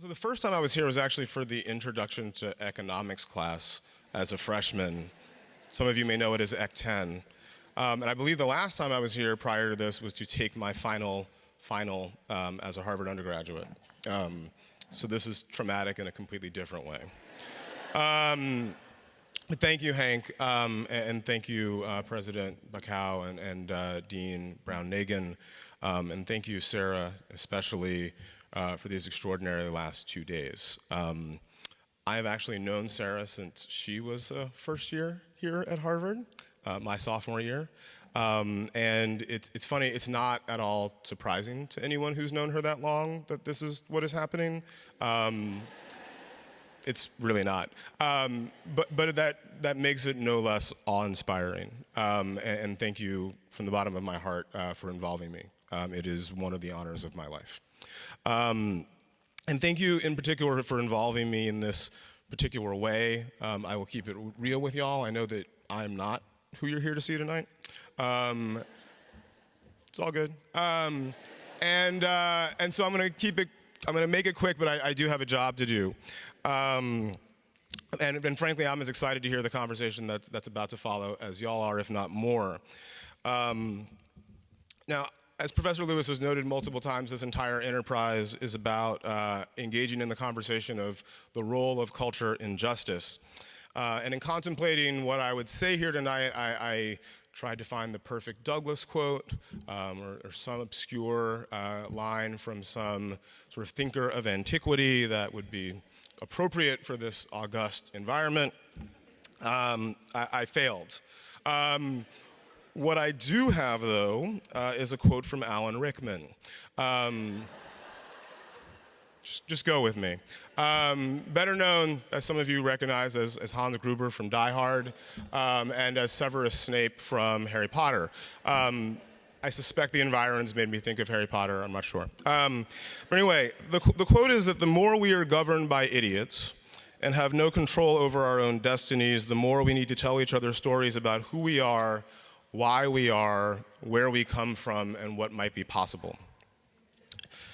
So the first time I was here was actually for the Introduction to Economics class as a freshman. Some of you may know it as Ec 10. And I believe the last time I was here prior to this was to take my final as a Harvard undergraduate. So this is traumatic in a completely different way. But thank you, Hank, and thank you, President Bacow and Dean Brown-Nagin, and thank you, Sarah, especially for these extraordinary last 2 days. I have actually known Sarah since she was first year here at Harvard, my sophomore year. And it's funny, it's not at all surprising to anyone who's known her that long that this is what is happening. It's really not. But that makes it no less awe-inspiring. And thank you from the bottom of my heart for involving me. It is one of the honors of my life. And thank you in particular for involving me in this particular way. I will keep it real with y'all. I know that I'm not who you're here to see tonight. It's all good. And so I'm gonna make it quick, but I do have a job to do. And frankly, I'm as excited to hear the conversation that's about to follow as y'all are, if not more. Now, as Professor Lewis has noted multiple times, this entire enterprise is about engaging in the conversation of the role of culture in justice. And in contemplating what I would say here tonight, I tried to find the perfect Douglas quote or some obscure line from some sort of thinker of antiquity that would be appropriate for this august environment. I failed. What I do have, though, is a quote from Alan Rickman. Just go with me. Better known, as some of you recognize, as Hans Gruber from Die Hard, and as Severus Snape from Harry Potter. I suspect the environs made me think of Harry Potter, I'm not sure. But anyway, the quote is that the more we are governed by idiots and have no control over our own destinies, the more we need to tell each other stories about who we are, why we are, where we come from, and what might be possible.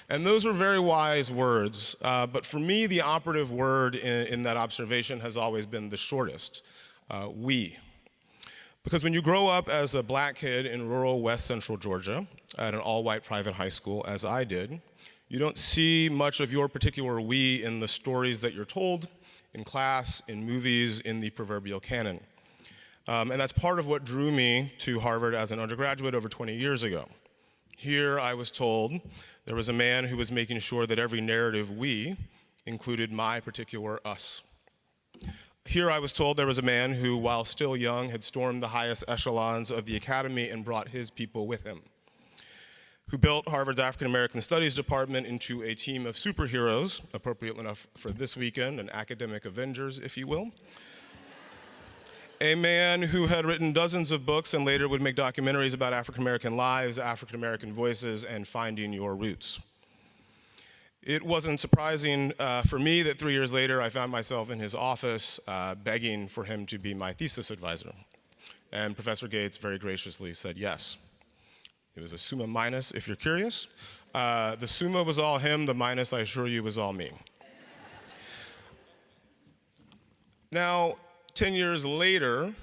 And those are very wise words, but for me, the operative word in that observation has always been the shortest, we. Because when you grow up as a black kid in rural West Central Georgia at an all-white private high school, as I did, you don't see much of your particular we in the stories that you're told, in class, in movies, in the proverbial canon. And that's part of what drew me to Harvard as an undergraduate over 20 years ago. Here I was told there was a man who was making sure that every narrative we included my particular us. Here I was told there was a man who, while still young, had stormed the highest echelons of the academy and brought his people with him, who built Harvard's African American Studies department into a team of superheroes, appropriate enough for this weekend, an academic Avengers, if you will. A man who had written dozens of books and later would make documentaries about African American lives, African American voices, and finding your roots. It wasn't surprising for me that 3 years later I found myself in his office begging for him to be my thesis advisor. And Professor Gates very graciously said yes. It was a summa minus, if you're curious. The summa was all him, the minus, I assure you, was all me. Now, 10 years later,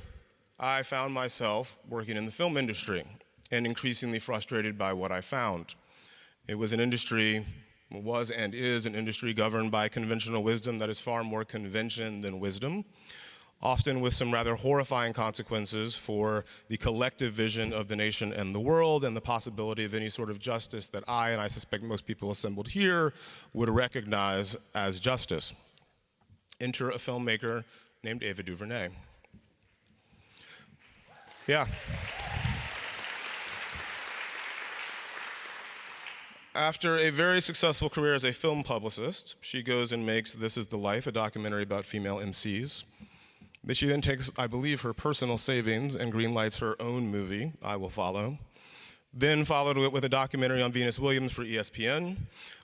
I found myself working in the film industry and increasingly frustrated by what I found. It was an industry, was and is an industry governed by conventional wisdom that is far more convention than wisdom, often with some rather horrifying consequences for the collective vision of the nation and the world and the possibility of any sort of justice that and I suspect most people assembled here, would recognize as justice. Enter a filmmaker named Ava DuVernay. Yeah. After a very successful career as a film publicist, she goes and makes This Is the Life, a documentary about female MCs. She then takes, I believe, her personal savings and greenlights her own movie, I Will Follow. Then followed it with a documentary on Venus Williams for ESPN,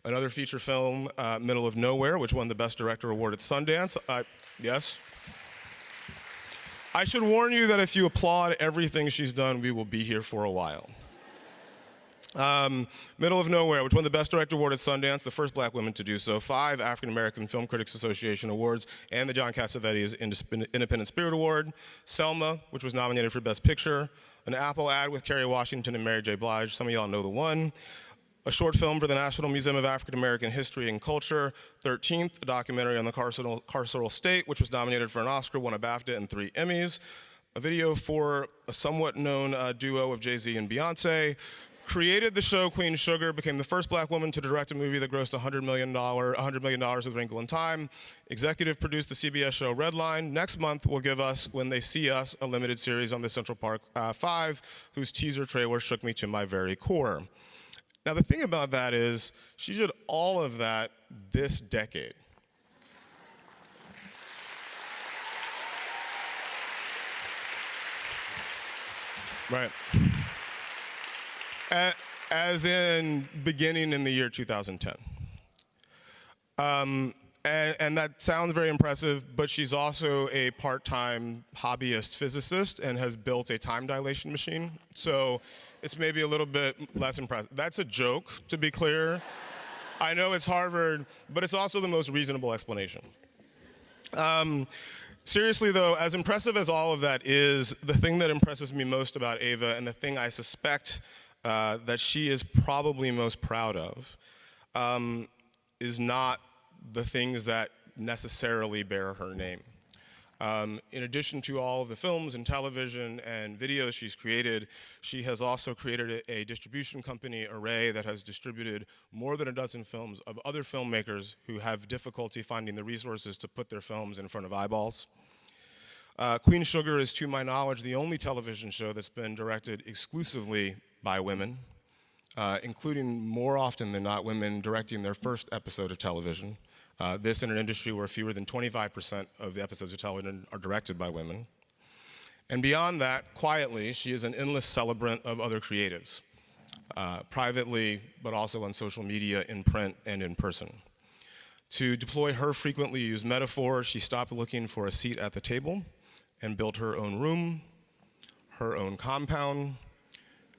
another feature film, Middle of Nowhere, which won the Best Director award at Sundance. Yes? I should warn you that if you applaud everything she's done, we will be here for a while. Middle of Nowhere, which won the Best Director Award at Sundance, the first black woman to do so, 5 African American Film Critics Association Awards, and the John Cassavetes Independent Spirit Award. Selma, which was nominated for Best Picture. An Apple ad with Kerry Washington and Mary J. Blige. Some of y'all know the one. A short film for the National Museum of African American History and Culture. 13th, a documentary on the carceral state, which was nominated for an Oscar, won a BAFTA, and 3 Emmys. A video for a somewhat known duo of Jay-Z and Beyonce. Created the show Queen Sugar, became the first black woman to direct a movie that grossed $100 million with Wrinkle in Time. Executive produced the CBS show Redline. Next month will give us When They See Us, a limited series on the Central Park 5, whose teaser trailer shook me to my very core. Now the thing about that is, she did all of that this decade. Right. As in beginning in the year 2010. And that sounds very impressive, but she's also a part-time hobbyist physicist and has built a time dilation machine. So it's maybe a little bit less impressive. That's a joke, to be clear. I know it's Harvard, but it's also the most reasonable explanation. Seriously though, as impressive as all of that is, the thing that impresses me most about Ava, and the thing I suspect that she is probably most proud of, is not the things that necessarily bear her name. In addition to all of the films and television and videos she's created, she has also created a distribution company, Array, that has distributed more than a dozen films of other filmmakers who have difficulty finding the resources to put their films in front of eyeballs. Queen Sugar is, to my knowledge, the only television show that's been directed exclusively by women, including more often than not women directing their first episode of television. This in an industry where fewer than 25% of the episodes of television are directed by women. And beyond that, quietly, she is an endless celebrant of other creatives, privately, but also on social media, in print, and in person. To deploy her frequently used metaphor, she stopped looking for a seat at the table and built her own room, her own compound,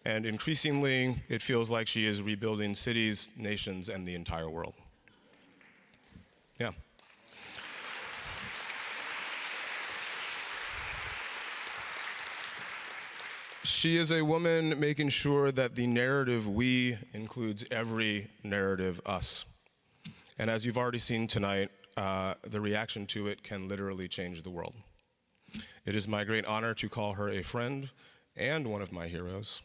and increasingly, it feels like she is rebuilding cities, nations, and the entire world. Yeah. She is a woman making sure that the narrative we includes every narrative us. And as you've already seen tonight, the reaction to it can literally change the world. It is my great honor to call her a friend and one of my heroes.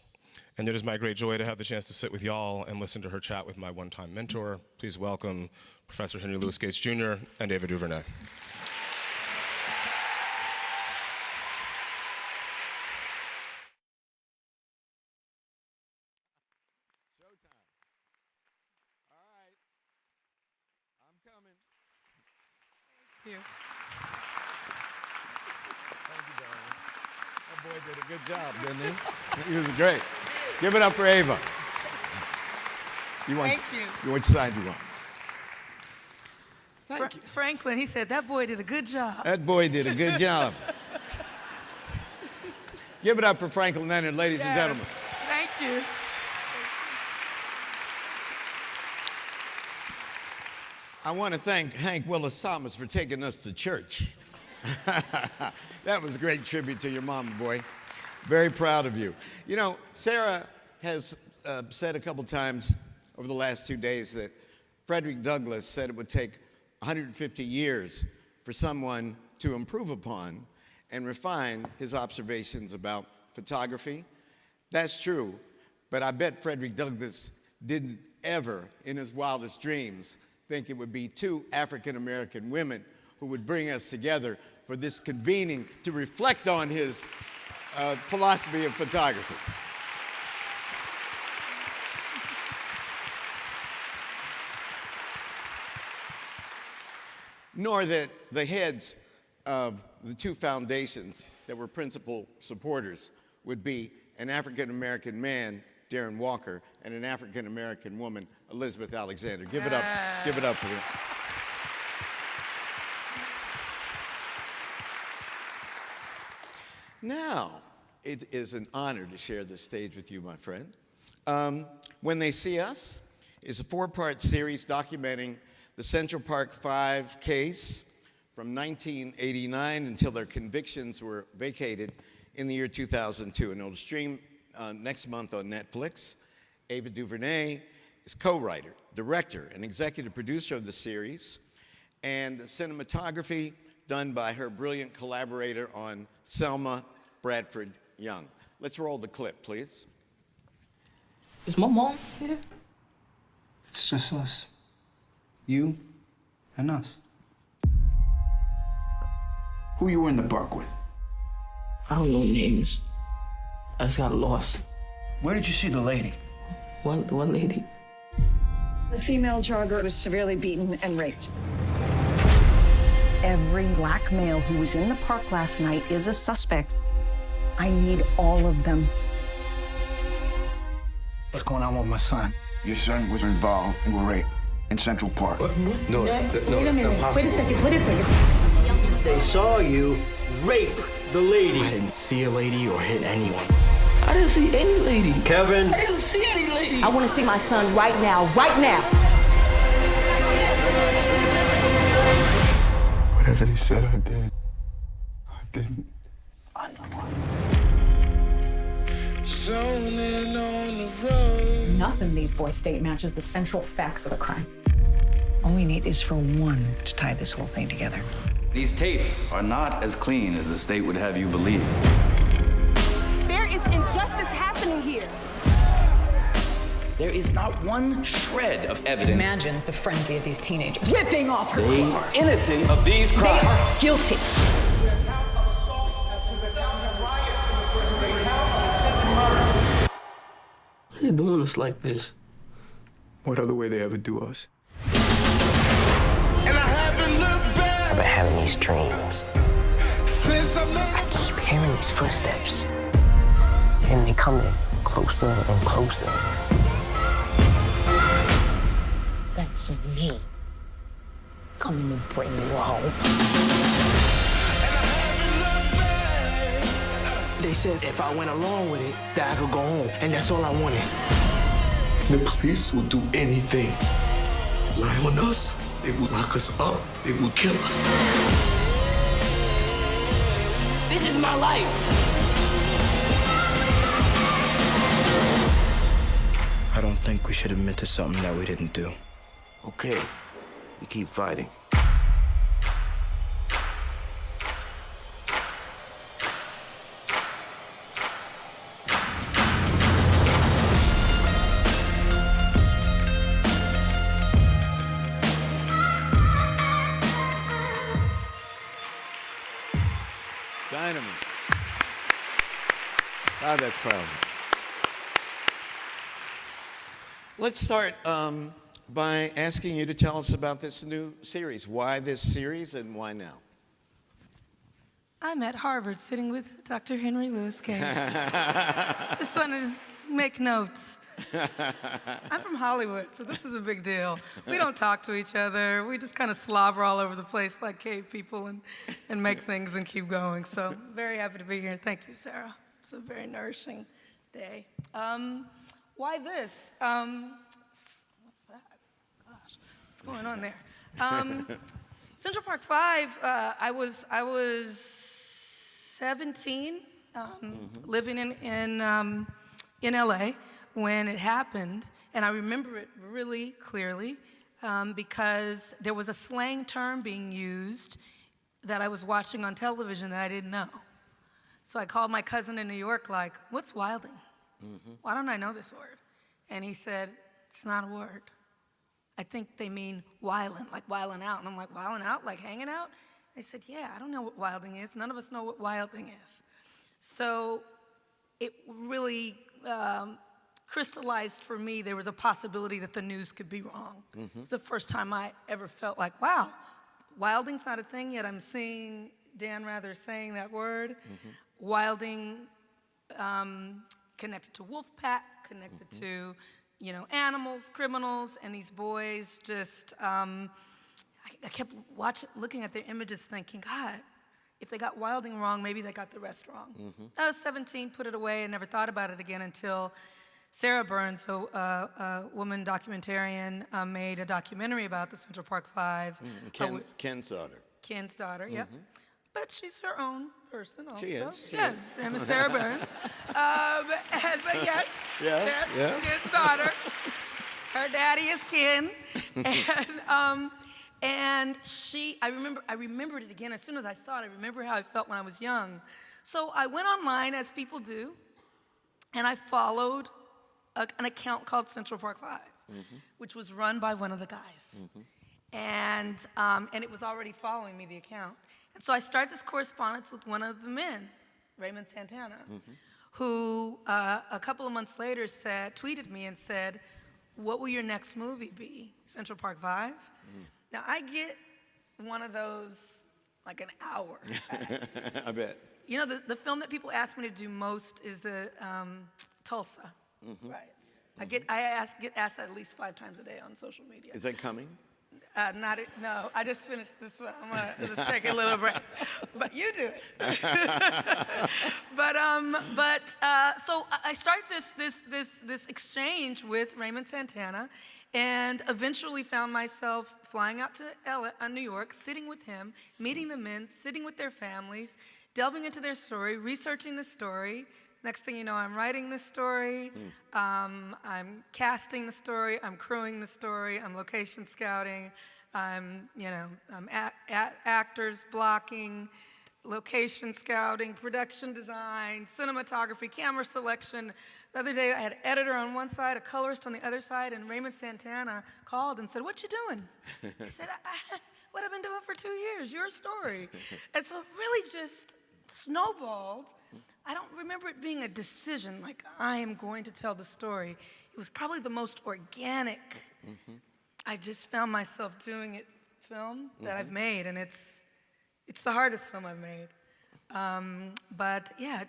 And it is my great joy to have the chance to sit with y'all and listen to her chat with my one-time mentor. Please welcome Professor Henry Louis Gates Jr. and Ava DuVernay. Showtime. All right. I'm coming. Thank you. Thank you, darling. That boy did a good job, didn't he? He was great. Give it up for Ava. Thank you. Which side do you want? Thank you. Franklin, he said, that boy did a good job. That boy did a good job. Give it up for Franklin Leonard, ladies and gentlemen. Thank you. I want to thank Hank Willis Thomas for taking us to church. That was a great tribute to your mama, boy. Very proud of you. You know, Sarah has said a couple times over the last 2 days that Frederick Douglass said it would take 150 years for someone to improve upon and refine his observations about photography. That's true, but I bet Frederick Douglass didn't ever, in his wildest dreams, think it would be 2 African-American women who would bring us together for this convening to reflect on his philosophy of photography. Nor that the heads of the 2 foundations that were principal supporters would be an African-American man, Darren Walker, and an African-American woman, Elizabeth Alexander. Give it up for them. Now, it is an honor to share this stage with you, my friend. When They See Us is a 4-part series documenting the Central Park 5 case from 1989 until their convictions were vacated in the year 2002. And it'll stream next month on Netflix. Ava DuVernay is co-writer, director, and executive producer of the series, and the cinematography done by her brilliant collaborator on Selma, Bradford Young. Let's roll the clip, please. Is my mom here? It's just us. You and us. Who you were in the park with? I don't know names. I just got lost. Where did you see the lady? One lady. The female jogger was severely beaten and raped. Every black male who was in the park last night is a suspect. I need all of them. What's going on with my son? Your son was involved in a rape in Central Park. No, Wait a minute. Wait a second. They saw you rape the lady. I didn't see a lady or hit anyone. I didn't see any lady. Kevin. I didn't see any lady. I want to see my son right now. Right now. Whatever they said I did, I didn't. I know. Zoning on the road. Nothing in these boys' state matches the central facts of the crime. All we need is for one to tie this whole thing together. These tapes are not as clean as the state would have you believe. There is injustice happening here. There is not one shred of evidence. Imagine the frenzy of these teenagers. Ripping off her They clothes. are innocent of these crimes. They are guilty. They're doing us like this. What other way they ever do us? And I haven't looked back I've been having these dreams. since I met I keep hearing these footsteps. And they coming closer and closer. That's me. Coming to bring you home. They said if I went along with it, that I could go home. And that's all I wanted. The police will do anything. Lie on us, they will lock us up, they will kill us. This is my life. I don't think we should admit to something that we didn't do. Okay, we keep fighting. Dynamite. God, that's powerful. Let's start by asking you to tell us about this new series. Why this series and why now? I'm at Harvard sitting with Dr. Henry Louis Gates. Just wanted to make notes. I'm from Hollywood, so this is a big deal. We don't talk to each other. We just kind of slobber all over the place like cave people and make things and keep going. So very happy to be here. Thank you, Sarah. It's a very nourishing day. Why this? What's that? Gosh, what's going on there? Central Park 5, I was 17, living in LA when it happened, and I remember it really clearly because there was a slang term being used that I was watching on television that I didn't know. So I called my cousin in New York, like, what's wilding? Why don't I know this word? And he said, it's not a word. I think they mean wildin', like wildin' out. And I'm like, wildin' out, like hanging out? They said, yeah, I don't know what wilding is. None of us know what wilding is. So it really crystallized for me there was a possibility that the news could be wrong. It was the first time I ever felt like, wow, wilding's not a thing, yet I'm seeing Dan Rather saying that word. Wilding connected to wolf pack, connected to, you know, animals, criminals, and these boys just, I kept looking at their images thinking, God, if they got wilding wrong, maybe they got the rest wrong. I was 17, put it away, and never thought about it again until Sarah Burns, a woman documentarian, made a documentary about the Central Park Five. Ken's daughter. Ken's daughter, yep. But she's her own person also. She is. Yes, and it's Sarah Burns. But yes, Yes. Ken's daughter. Her daddy is Ken. And I remembered it again as soon as I saw it. I remember how I felt when I was young. So I went online, as people do, and I followed an account called Central Park Five, which was run by one of the guys. And it was already following me, the account. And so I started this correspondence with one of the men, Raymond Santana, who a couple of months later tweeted me and said, "What will your next movie be? Central Park Five?" Now I get one of those like an hour. I bet. You know, the film that people ask me to do most is the Tulsa riots. I get asked that at least 5 times a day on social media. Is that coming? No, I just finished this one. I'm gonna just take a little break. But you do it. So I started this exchange with Raymond Santana, and eventually found myself flying out to New York, sitting with him, meeting the men, sitting with their families, delving into their story, researching the story. Next thing you know, I'm writing this story, I'm casting the story, I'm crewing the story, I'm location scouting, I'm actors blocking, location scouting, production design, cinematography, camera selection. The other day I had an editor on one side, a colorist on the other side, and Raymond Santana called and said, "What you doing?" I said, "What I've been doing for 2 years, your story." And so it really just snowballed. I don't remember it being a decision, like I am going to tell the story. It was probably the most organic. I just found myself doing it film that I've made, and it's the hardest film I've made. But yeah,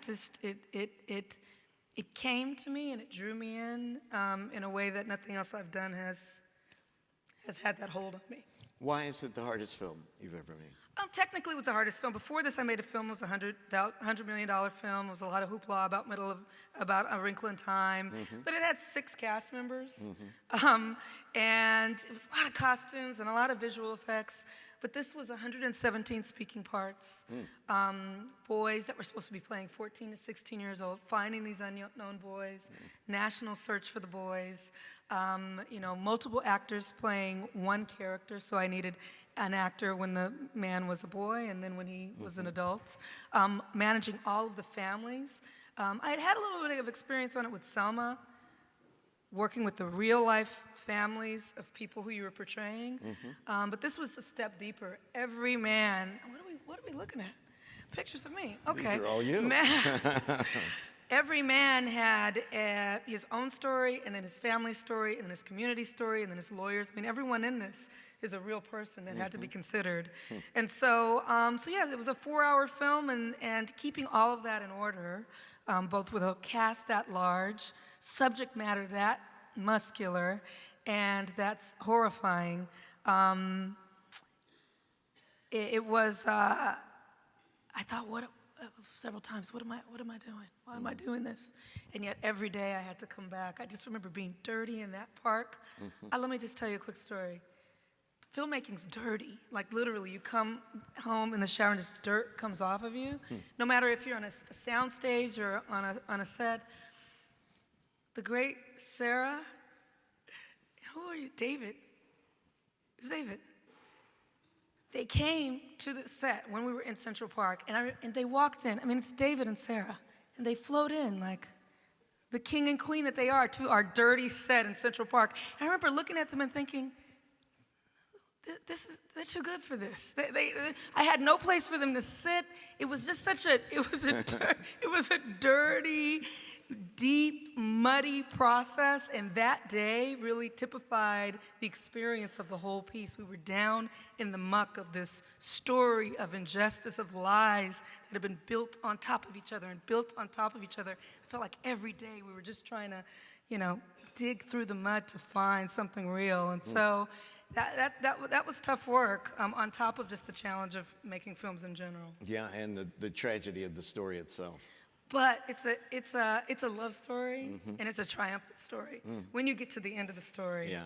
it came to me and it drew me in a way that nothing else I've done has had that hold on me. Why is it the hardest film you've ever made? Technically, it was the hardest film. Before this, I made a film. It was a $100 million film. It was a lot of hoopla about A Wrinkle in Time. But it had 6 cast members. And it was a lot of costumes and a lot of visual effects. But this was 117 speaking parts. Boys that were supposed to be playing 14 to 16 years old, finding these unknown boys, national search for the boys, multiple actors playing one character, so I needed an actor when the man was a boy and then when he was an adult, managing all of the families. I had a little bit of experience on it with Selma, working with the real-life families of people who you were portraying. But this was a step deeper. Every man, what are we looking at? Pictures of me. Okay. These are all you. Every man had his own story, and then his family story, and then his community story, and then his lawyers. I mean, everyone in this is a real person that had to be considered. And so yeah, it was a 4-hour film, and keeping all of that in order, both with a cast that large, subject matter that muscular, and that's horrifying. It was, I thought, several times, what am I doing? Why am I doing this? And yet every day I had to come back. I just remember being dirty in that park. Let me just tell you a quick story. Filmmaking's dirty. Like literally, you come home in the shower and just dirt comes off of you. No matter if you're on a sound stage or on a set. The great Sarah, who are you? David. Who's David? They came to the set when we were in Central Park, and they walked in. I mean, it's David and Sarah, and they float in like the king and queen that they are to our dirty set in Central Park. And I remember looking at them and thinking, they're too good for this. I had no place for them to sit. It was just it was a dirty, deep, muddy process, and that day really typified the experience of the whole piece. We were down in the muck of this story of injustice, of lies that had been built on top of each other and built on top of each other. I felt like every day we were just trying to, dig through the mud to find something real, and so that was tough work, on top of just the challenge of making films in general. Yeah, and the tragedy of the story itself. But it's a love story, and it's a triumphant story. When you get to the end of the story,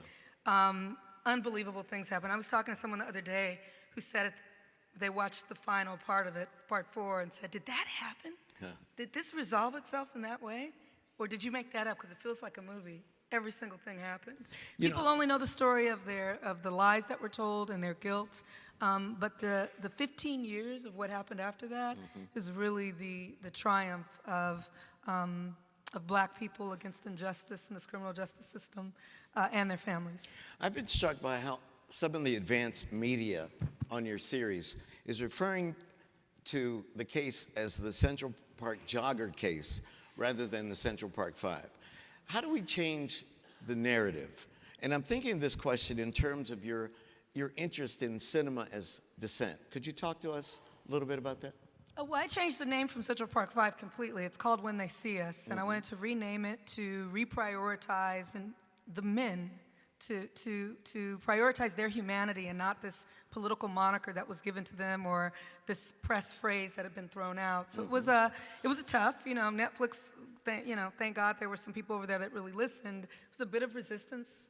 unbelievable things happen. I was talking to someone the other day who said they watched the final part of it, part 4, and said, "Did that happen? Did this resolve itself in that way, or did you make that up? Because it feels like a movie. Every single thing happened. People only know the story of the lies that were told and their guilt." But the 15 years of what happened after that is really the triumph of black people against injustice in this criminal justice system and their families. I've been struck by how some of the advanced media on your series is referring to the case as the Central Park Jogger case rather than the Central Park 5. How do we change the narrative? And I'm thinking of this question in terms of your interest in cinema as dissent. Could you talk to us a little bit about that? Well, I changed the name from Central Park 5 completely. It's called When They See Us, and I wanted to rename it to reprioritize the men, to prioritize their humanity and not this political moniker that was given to them or this press phrase that had been thrown out. So it was a tough, Netflix. Thank God there were some people over there that really listened. It was a bit of resistance.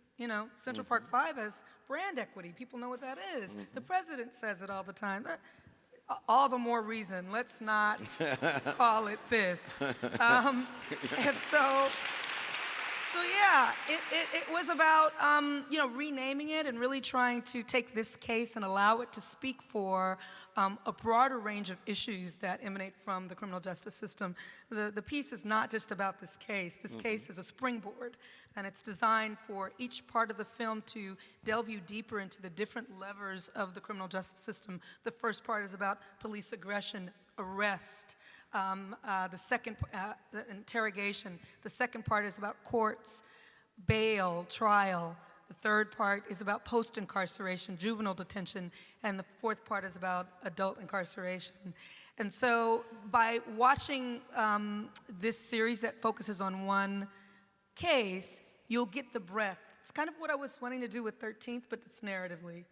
Central Park 5 has brand equity. People know what that is. The president says it all the time. All the more reason, let's not call it this. And so yeah, it was about, renaming it and really trying to take this case and allow it to speak for a broader range of issues that emanate from the criminal justice system. The piece is not just about this case. This case is a springboard, and it's designed for each part of the film to delve you deeper into the different levers of the criminal justice system. The first part is about police aggression, arrest. The second, the interrogation. The second part is about courts, bail, trial. The third part is about post-incarceration, juvenile detention. And the fourth part is about adult incarceration. And so by watching this series that focuses on one case, you'll get the breadth. It's kind of what I was wanting to do with 13th, but it's narratively.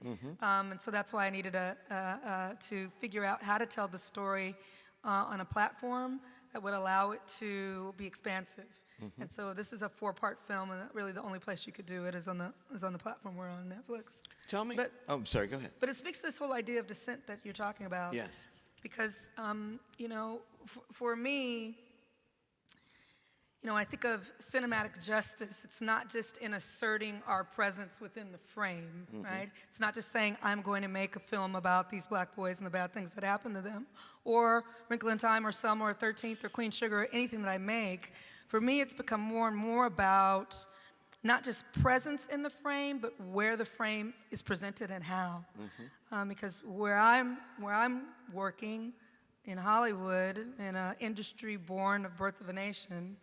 And so that's why I needed to figure out how to tell the story on a platform that would allow it to be expansive. And so this is a 4-part film, and really the only place you could do it is on the platform we're on, Netflix. Tell me. I'm sorry, go ahead. But it speaks to this whole idea of dissent that you're talking about. Yes. Because, for me, I think of cinematic justice. It's not just in asserting our presence within the frame, right? It's not just saying, I'm going to make a film about these black boys and the bad things that happen to them, or Wrinkle in Time, or Selma, or 13th, or Queen Sugar, or anything that I make. For me, it's become more and more about not just presence in the frame, but where the frame is presented and how. Because where I'm working, in Hollywood, in an industry born of Birth of a Nation,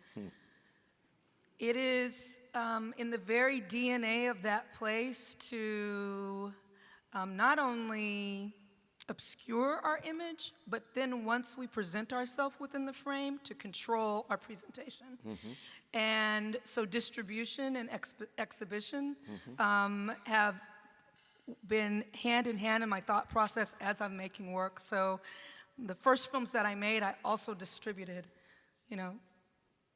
it is in the very DNA of that place to not only obscure our image, but then once we present ourselves within the frame, to control our presentation. And so distribution and exhibition have been hand in hand in my thought process as I'm making work. So the first films that I made, I also distributed,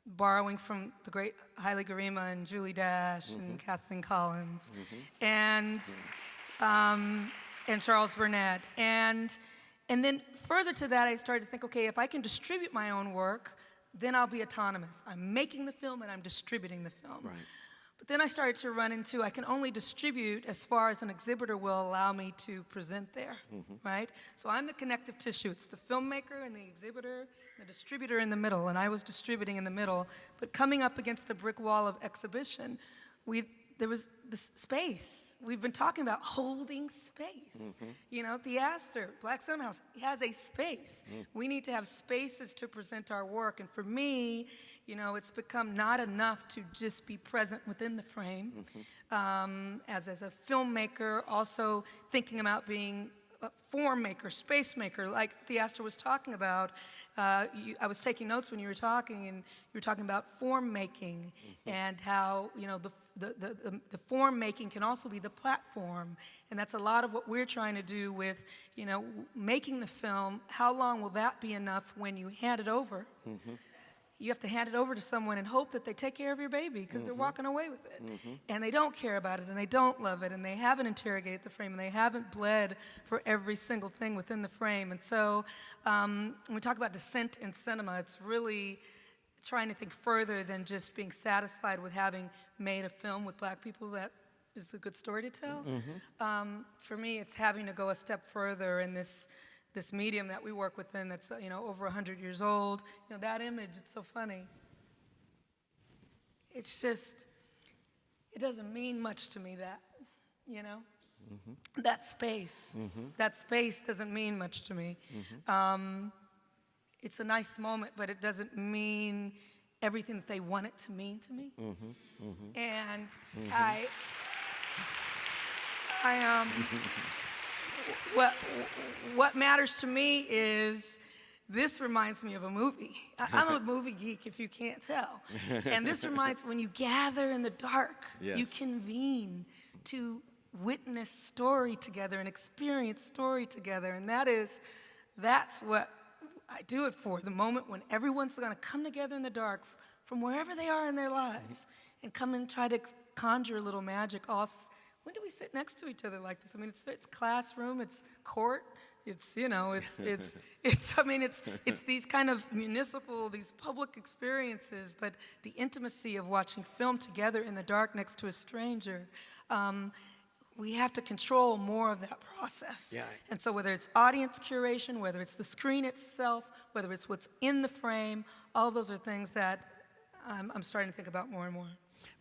borrowing from the great Haile Gerima and Julie Dash and Kathleen Collins and Charles Burnett. And then further to that, I started to think, okay, if I can distribute my own work, then I'll be autonomous. I'm making the film and I'm distributing the film. Right. But then I started to run into, I can only distribute as far as an exhibitor will allow me to present there, right? So I'm the connective tissue. It's the filmmaker and the exhibitor, the distributor in the middle, and I was distributing in the middle. But coming up against a brick wall of exhibition, there was this space. We've been talking about holding space. Theaster, Black Cinema House, has a space. We need to have spaces to present our work. And for me, it's become not enough to just be present within the frame. As a filmmaker, also thinking about being a form maker, space maker, like Theaster was talking about. I was taking notes when you were talking, and you were talking about form making and how the form making can also be the platform, and that's a lot of what we're trying to do with making the film. How long will that be enough when you hand it over you have to hand it over to someone and hope that they take care of your baby because they're walking away with it. And they don't care about it, and they don't love it, and they haven't interrogated the frame, and they haven't bled for every single thing within the frame. And so when we talk about dissent in cinema, it's really trying to think further than just being satisfied with having made a film with black people that is a good story to tell. For me, it's having to go a step further in this medium that we work within that's over 100 years old. That image, it's so funny. It's just, it doesn't mean much to me that space. That space doesn't mean much to me. It's a nice moment, but it doesn't mean everything that they want it to mean to me. And what matters to me is this reminds me of a movie. I'm a movie geek, if you can't tell. And this reminds, when you gather in the dark, you convene to witness story together and experience story together. And that's what I do it for, the moment when everyone's gonna come together in the dark from wherever they are in their lives and come and try to conjure a little magic. When do we sit next to each other like this? I mean, it's classroom, it's court, it's these kind of municipal, these public experiences, but the intimacy of watching film together in the dark next to a stranger, we have to control more of that process. And so whether it's audience curation, whether it's the screen itself, whether it's what's in the frame, all those are things that I'm starting to think about more and more.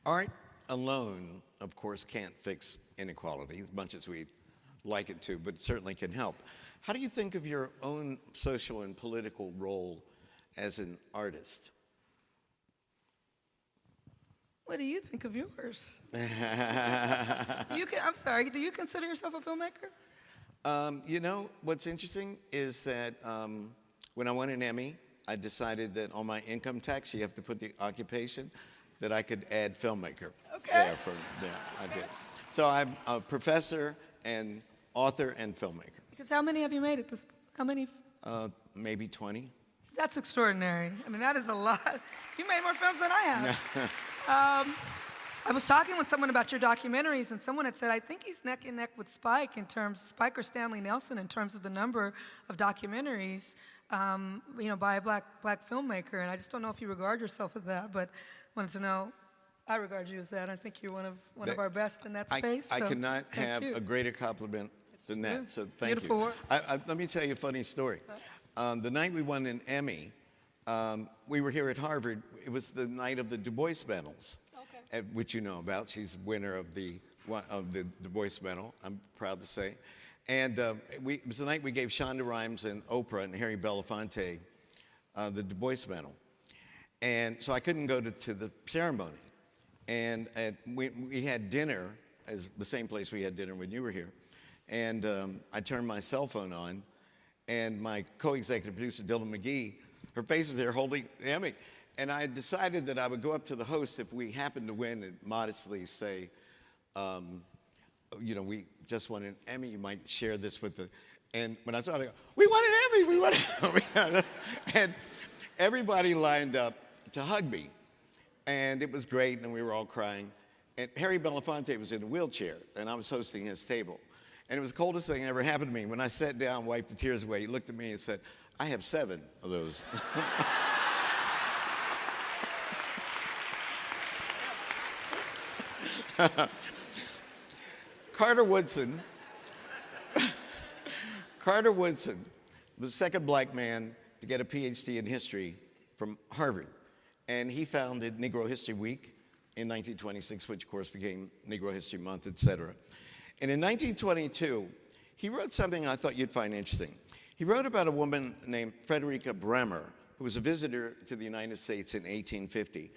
Art alone, of course, can't fix inequality as much as we'd like it to, but it certainly can help. How do you think of your own social and political role as an artist? What do you think of yours? I'm sorry, do you consider yourself a filmmaker? What's interesting is that when I won an Emmy, I decided that on my income tax, you have to put the occupation, that I could add filmmaker. Okay. I did. So I'm a professor and author and filmmaker. Because how many have you made how many? Maybe 20. That's extraordinary. I mean, that is a lot. You made more films than I have. I was talking with someone about your documentaries, and someone had said, I think he's neck and neck with Spike or Stanley Nelson in terms of the number of documentaries, by a black filmmaker. And I just don't know if you regard yourself as that, but wanted to know. I regard you as that. I think you're one of our best in that space. I could not have a greater compliment than that. So thank Beautiful you. Work. Let me tell you a funny story. The night we won an Emmy, we were here at Harvard. It was the night of the Du Bois Medals, which you know about. She's winner of the Du Bois Medal, I'm proud to say. And it was the night we gave Shonda Rhimes and Oprah and Harry Belafonte the Du Bois Medal. And so I couldn't go to the ceremony. And we had dinner, as the same place we had dinner when you were here. And I turned my cell phone on, and my co-executive producer, Dylan McGee, her face was there holding the Emmy. And I decided that I would go up to the host if we happened to win and modestly say, we just won an Emmy, you might share this with and when I saw it, I go, we won an Emmy, we won an Emmy. And everybody lined up to hug me. And it was great, and we were all crying. And Harry Belafonte was in a wheelchair, and I was hosting his table. And it was the coldest thing that ever happened to me. When I sat down, wiped the tears away, he looked at me and said, I have 7 of those. Carter Woodson was the second black man to get a PhD in history from Harvard. And he founded Negro History Week in 1926, which of course became Negro History Month, et cetera. And in 1922, he wrote something I thought you'd find interesting. He wrote about a woman named Frederica Bremer, who was a visitor to the United States in 1850.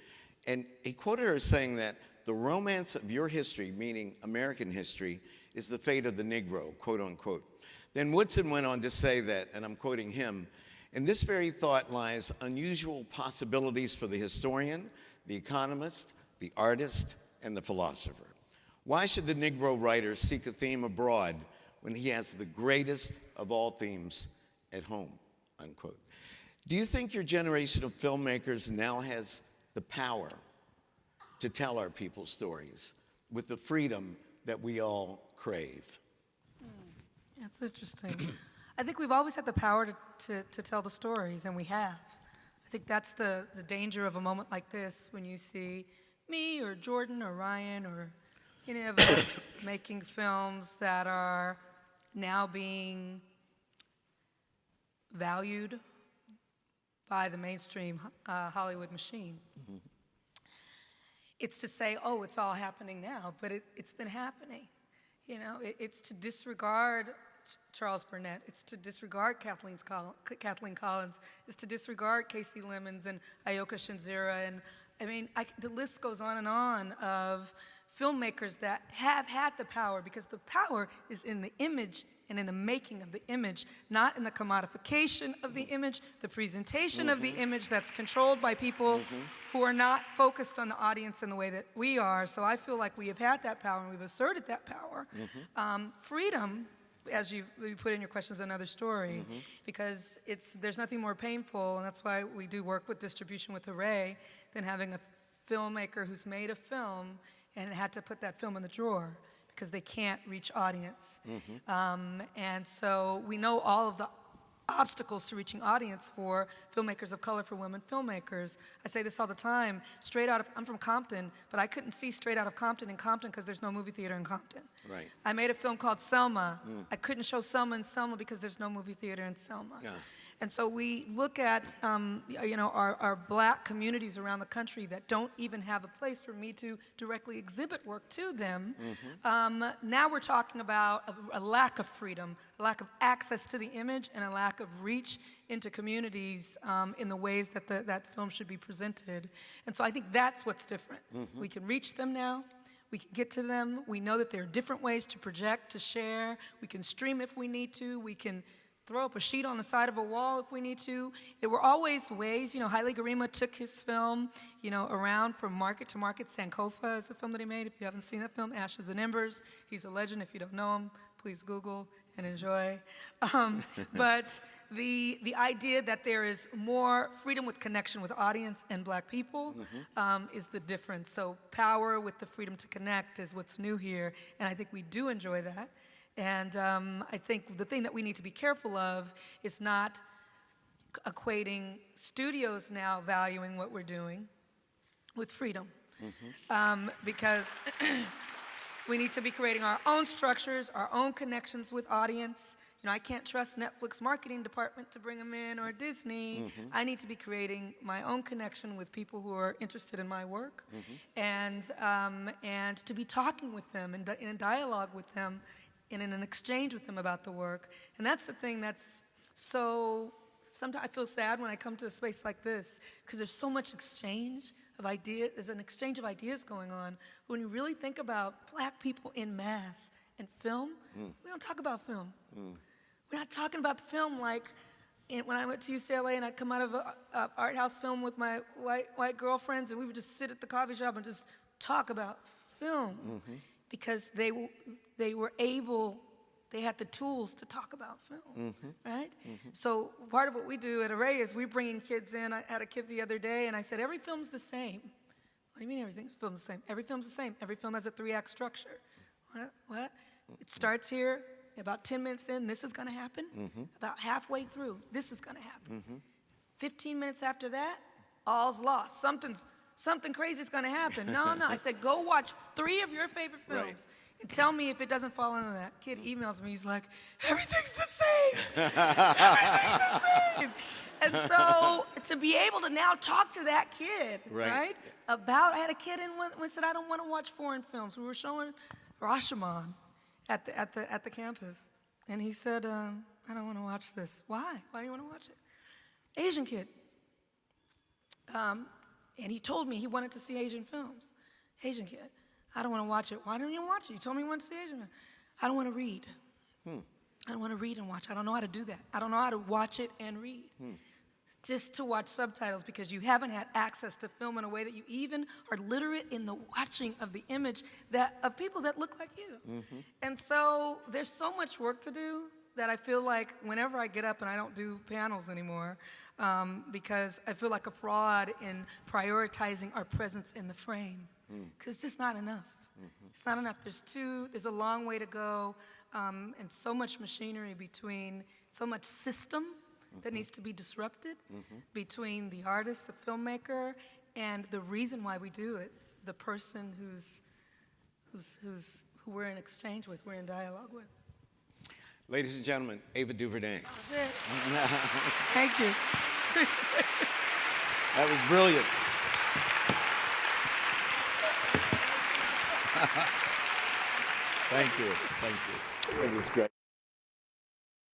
And he quoted her as saying that the romance of your history, meaning American history, is the fate of the Negro, quote unquote. Then Woodson went on to say that, and I'm quoting him, in this very thought lies unusual possibilities for the historian, the economist, the artist, and the philosopher. Why should the Negro writer seek a theme abroad when he has the greatest of all themes at home, unquote. Do you think your generation of filmmakers now has the power to tell our people's stories with the freedom that we all crave? That's interesting. I think we've always had the power to tell the stories, and we have. I think that's the danger of a moment like this, when you see me or Jordan or Ryan or any of us making films that are now being valued by the mainstream Hollywood machine. Mm-hmm. It's to say, oh, it's all happening now, but it's been happening. You know, it's to disregard Charles Burnett. It's to disregard Kathleen Collins. It's to disregard Casey Lemons and Ayoka Shinzira. And I mean, the list goes on of filmmakers that have had the power, because the power is in the image and in the making of the image, not in the commodification of the image, the presentation of the image that's controlled by people who are not focused on the audience in the way that we are. So I feel like we have had that power and we've asserted that power. Freedom, as you put in your question, is another story, because there's nothing more painful, and that's why we do work with distribution with Array, than having a filmmaker who's made a film and had to put that film in the drawer because they can't reach audience. And so we know all of the obstacles to reaching audience for filmmakers of color, for women filmmakers. I say this all the time. I'm from Compton, but I couldn't see Straight Out of Compton in Compton because there's no movie theater in Compton. Right. I made a film called Selma. I couldn't show Selma in Selma because there's no movie theater in Selma. Yeah. And so we look at our black communities around the country that don't even have a place for me to directly exhibit work to them. Now we're talking about a lack of freedom, a lack of access to the image, and a lack of reach into communities in the ways that that film should be presented. And so I think that's what's different. We can reach them now. We can get to them. We know that there are different ways to project, to share. We can stream if we need to. We can throw up a sheet on the side of a wall if we need to. There were always ways. Haile Garima took his film, around from market to market. Sankofa is the film that he made. If you haven't seen that film, Ashes and Embers. He's a legend. If you don't know him, please Google and enjoy. But the idea that there is more freedom with connection with audience and black people is the difference. So power with the freedom to connect is what's new here, and I think we do enjoy that. And I think the thing that we need to be careful of is not equating studios now valuing what we're doing with freedom. Because we need to be creating our own structures, our own connections with audience. I can't trust Netflix marketing department to bring them in, or Disney. I need to be creating my own connection with people who are interested in my work, and to be talking with them and in dialogue with them, and in an exchange with them about the work. And that's the thing that's so, sometimes I feel sad when I come to a space like this, because there's so much exchange of ideas, there's an exchange of ideas going on. But when you really think about black people in mass and film, we don't talk about film. We're not talking about the film like when I went to UCLA and I'd come out of an art house film with my white girlfriends, and we would just sit at the coffee shop and just talk about film. Because they had the tools to talk about film, right? So part of what we do at Array is we're bringing kids in. I had a kid the other day, and I said, every film's the same. What do you mean everything's film's the same? Every film's the same. Every film has a 3-act structure. What? It starts here, about 10 minutes in, this is gonna happen. About halfway through, this is gonna happen. 15 minutes after that, all's lost. Something crazy is going to happen. No. I said, go watch 3 of your favorite films and tell me if it doesn't fall into that. Kid emails me. He's like, everything's the same. Everything's the same. And so to be able to now talk to that kid, right? I had a kid in one said, I don't want to watch foreign films. We were showing Rashomon at the campus. And he said, I don't want to watch this. Why? Why do you want to watch it? Asian kid. And he told me he wanted to see Asian films. Asian kid. I don't want to watch it. Why don't you watch it? You told me you wanted to see Asian films. I don't want to read. I don't want to read and watch. I don't know how to do that. I don't know how to watch it and read. Just to watch subtitles, because you haven't had access to film in a way that you even are literate in the watching of the image of people that look like you. And so there's so much work to do that I feel like whenever I get up and I don't do panels anymore, because I feel like a fraud in prioritizing our presence in the frame, because it's just not enough. It's not enough. There's a long way to go, and so much machinery between, so much system that needs to be disrupted between the artist, the filmmaker, and the reason why we do it, the person who we're in exchange with, we're in dialogue with. Ladies and gentlemen, Ava DuVernay. That was it. Thank you. That was brilliant. Thank you. Thank you. It was great.